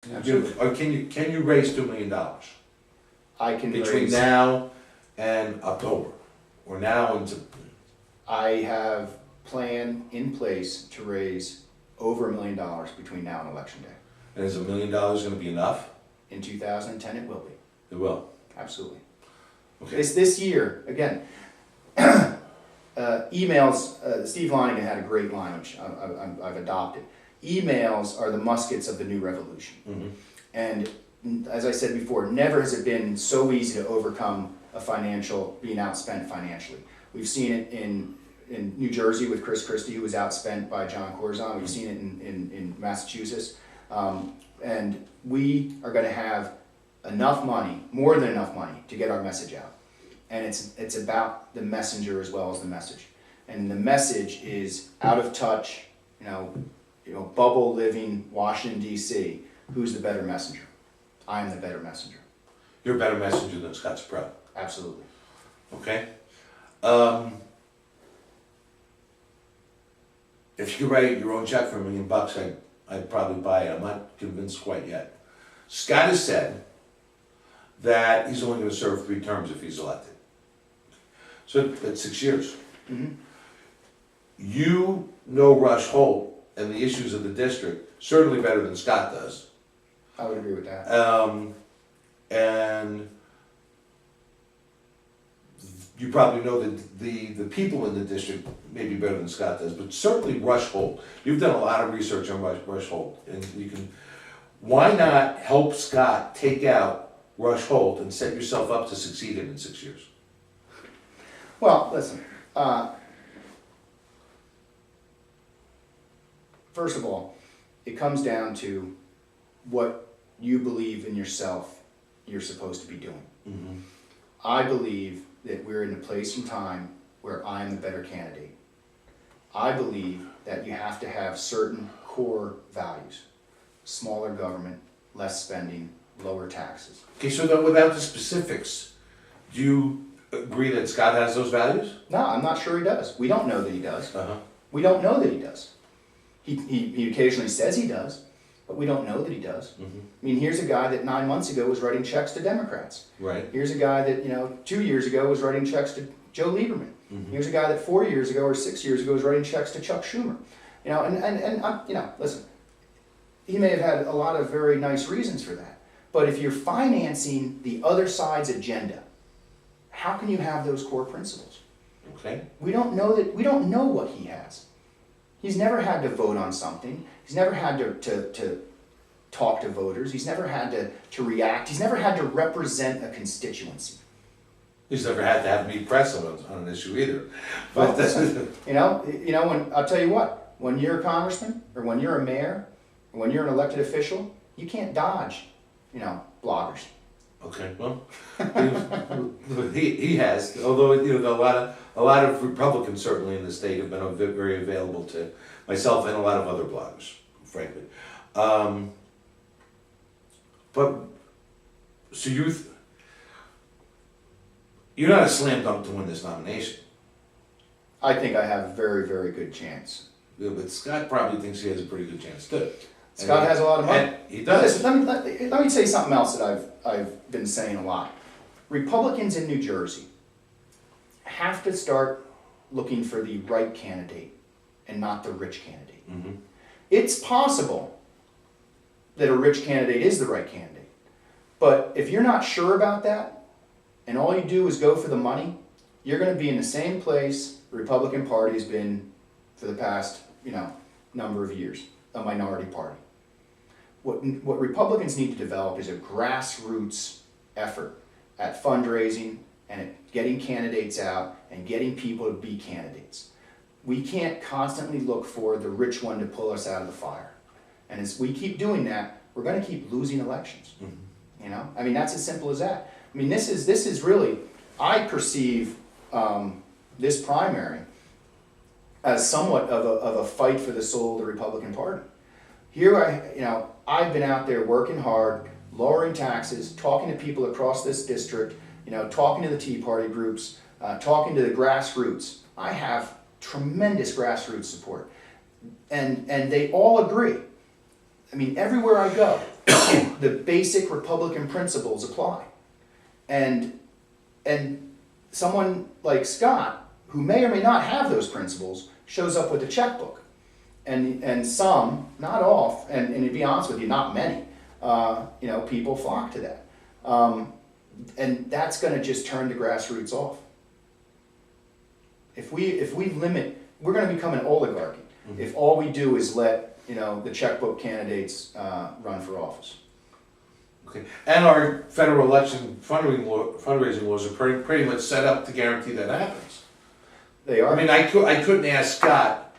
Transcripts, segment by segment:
Can you raise $2 million I can between raise, now and October, or now and I have plan in place to raise over $1 million between now and Election Day. and is $1 million going to be enough? In 2010, it will be. It will. Absolutely. Okay. This year, again, emails, Steve Lonigan had a great line, which I've adopted. Emails are the muskets of the new revolution. Mm-hmm. And as I said before, never has it been so easy to overcome being outspent financially. We've seen it in New Jersey with Chris Christie, who was outspent by John Corzine. We've seen it in Massachusetts. And we are going to have enough money, more than enough money, to get our message out. And it's about the messenger as well as the message. And the message is out of touch, bubble living Washington, D.C. Who's the better messenger? I am the better messenger. You're a better messenger than Scott Sprout. Absolutely. Okay. If you write your own check for $1 million, I'd probably buy it. I'm not convinced quite yet. Scott has said that he's only going to serve 3 terms if he's elected. So that's 6 years. Mm-hmm. You know Rush Holt and the issues of the district certainly better than Scott does. I would agree with that. And you probably know that the people in the district maybe better than Scott does, but certainly Rush Holt. You've done a lot of research on Rush Holt, and why not help Scott take out Rush Holt and set yourself up to succeed in 6 years? Well, listen. First of all, it comes down to what you believe in yourself you're supposed to be doing. Mm-hmm. I believe that we're in a place and time where I am the better candidate. I believe that you have to have certain core values. Smaller government, less spending, lower taxes. Okay, so then without the specifics, do you agree that Scott has those values? No, I'm not sure he does. We don't know that he does. Uh-huh. We don't know that he does. He occasionally says he does, but we don't know that he does. Mm-hmm. I mean, here's a guy that 9 months ago was writing checks to Democrats. Right. Here's a guy that 2 years ago was writing checks to Joe Lieberman. Mm-hmm. Here's a guy that 4 years ago or 6 years ago was writing checks to Chuck Schumer. Listen, he may have had a lot of very nice reasons for that, but if you're financing the other side's agenda, how can you have those core principles? Okay. We don't know what he has. He's never had to vote on something. He's never had to talk to voters. He's never had to react. He's never had to represent a constituency. He's never had to have me press on an issue either. But when I'll tell you what, when you're a congressman or when you're a mayor or when you're an elected official, you can't dodge, bloggers. Okay, well, he has. Although a lot of Republicans certainly in the state have been very available to myself and a lot of other bloggers, frankly. But so you're not a slam dunk to win this nomination. I think I have a very, very good chance. Yeah, but Scott probably thinks he has a pretty good chance too. Scott has a lot of money. He does. Listen, let me say something else that I've been saying a lot. Republicans in New Jersey have to start looking for the right candidate and not the rich candidate. Mm-hmm. It's possible that a rich candidate is the right candidate, but if you're not sure about that and all you do is go for the money, you're going to be in the same place the Republican Party has been for the past number of years, a minority party. What Republicans need to develop is a grassroots effort at fundraising and at getting candidates out and getting people to be candidates. We can't constantly look for the rich one to pull us out of the fire. And as we keep doing that, we're going to keep losing elections. Mm-hmm. That's as simple as that. This is really, I perceive this primary as somewhat of a fight for the soul of the Republican Party. Here I've been out there working hard, lowering taxes, talking to people across this district, talking to the Tea Party groups, talking to the grassroots. I have tremendous grassroots support. And they all agree. Everywhere I go, the basic Republican principles apply. And someone like Scott, who may or may not have those principles, shows up with a checkbook. And some, not all, and to be honest with you, not many, people flock to that. And that's gonna just turn the grassroots off. If we limit, we're gonna become an oligarchy. Mm-hmm. If all we do is let, the checkbook candidates run for office. Okay. And our federal election fundraising laws are pretty much set up to guarantee that happens. They are. I mean, I couldn't ask Scott,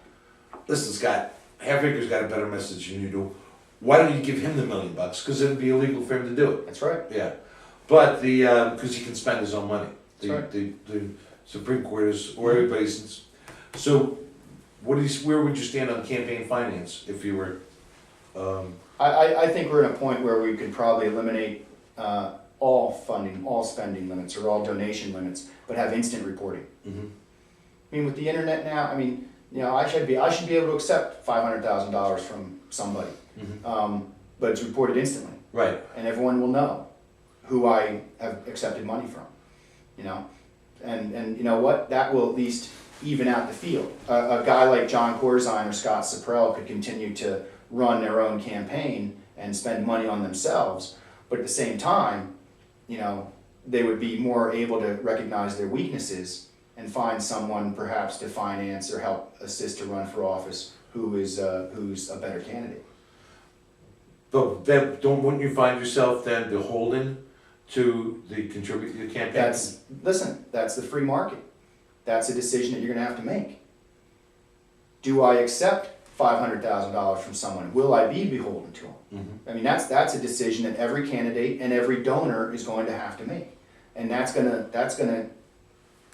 listen, Scott, Halfacre's got a better message than you do. Why don't you give him the $1 million? Because it'd be illegal for him to do it. That's right. Yeah. But because he can spend his own money. That's right. The Supreme Court is, or everybody's. So, where would you stand on campaign finance if you were? I think we're at a point where we could probably eliminate all funding, all spending limits, or all donation limits, but have instant reporting. Mm-hmm. I mean, with the internet now, I should be able to accept $500,000 from somebody, Mm-hmm. but it's reported instantly, Right. and everyone will know who I have accepted money from, and you know what? That will at least even out the field. A guy like John Corzine or Scott Supprell could continue to run their own campaign and spend money on themselves, but at the same time, they would be more able to recognize their weaknesses and find someone perhaps to finance or help assist to run for office who's a better candidate. But wouldn't you find yourself then beholden to the campaign? That's the free market. That's a decision that you're gonna have to make. Do I accept $500,000 from someone? Will I be beholden to them? Mm-hmm. I mean, that's a decision that every candidate and every donor is going to have to make, and that's gonna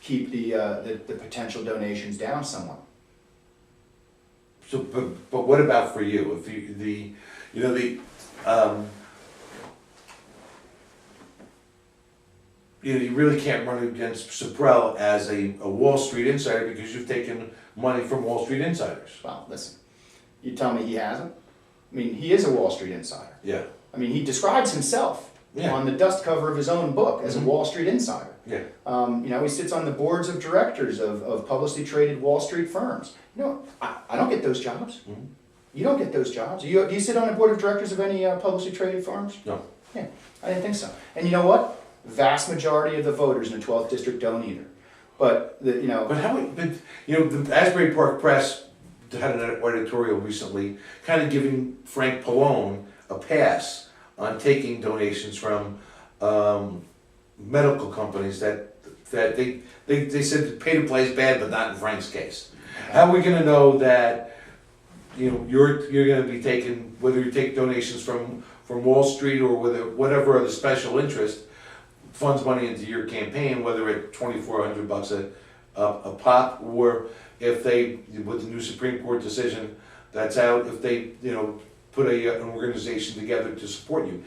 keep the potential donations down somewhat. So, but what about for you? If you really can't run against Supprell as a Wall Street insider because you've taken money from Wall Street insiders. Well, listen, you tell me he hasn't? I mean, he is a Wall Street insider. Yeah. I mean, he describes himself on the dust cover of his own book as a Wall Street insider. Yeah. He sits on the boards of directors of publicly traded Wall Street firms. I don't get those jobs. Mm-hmm. You don't get those jobs. Do you sit on the board of directors of any publicly traded firms? No. Yeah, I didn't think so. And you know what? Vast majority of the voters in the 12th district don't either. But But the Asbury Park Press had an editorial recently, kind of giving Frank Pallone a pass on taking donations from medical companies that they said pay to play is bad, but not in Frank's case. How are we going to know that you're going to be taking, whether you take donations from Wall Street or whatever other special interest funds money into your campaign, whether at $2,400 a pop, or if they, with the new Supreme Court decision that's out, if they put an organization together to support you?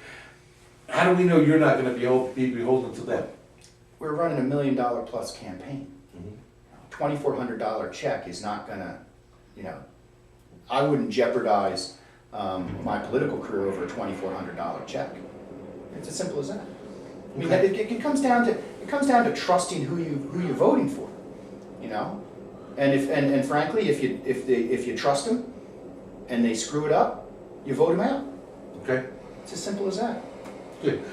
How do we know you're not going to be beholden to them? We're running $1 million plus campaign. Mm-hmm. $2,400 check is not gonna, I wouldn't jeopardize my political career over a $2,400 check. It's as simple as that. I mean, Okay. it comes down to trusting who you're voting for, and frankly, if you trust them and they screw it up, you vote them out. Okay. It's as simple as that. Good.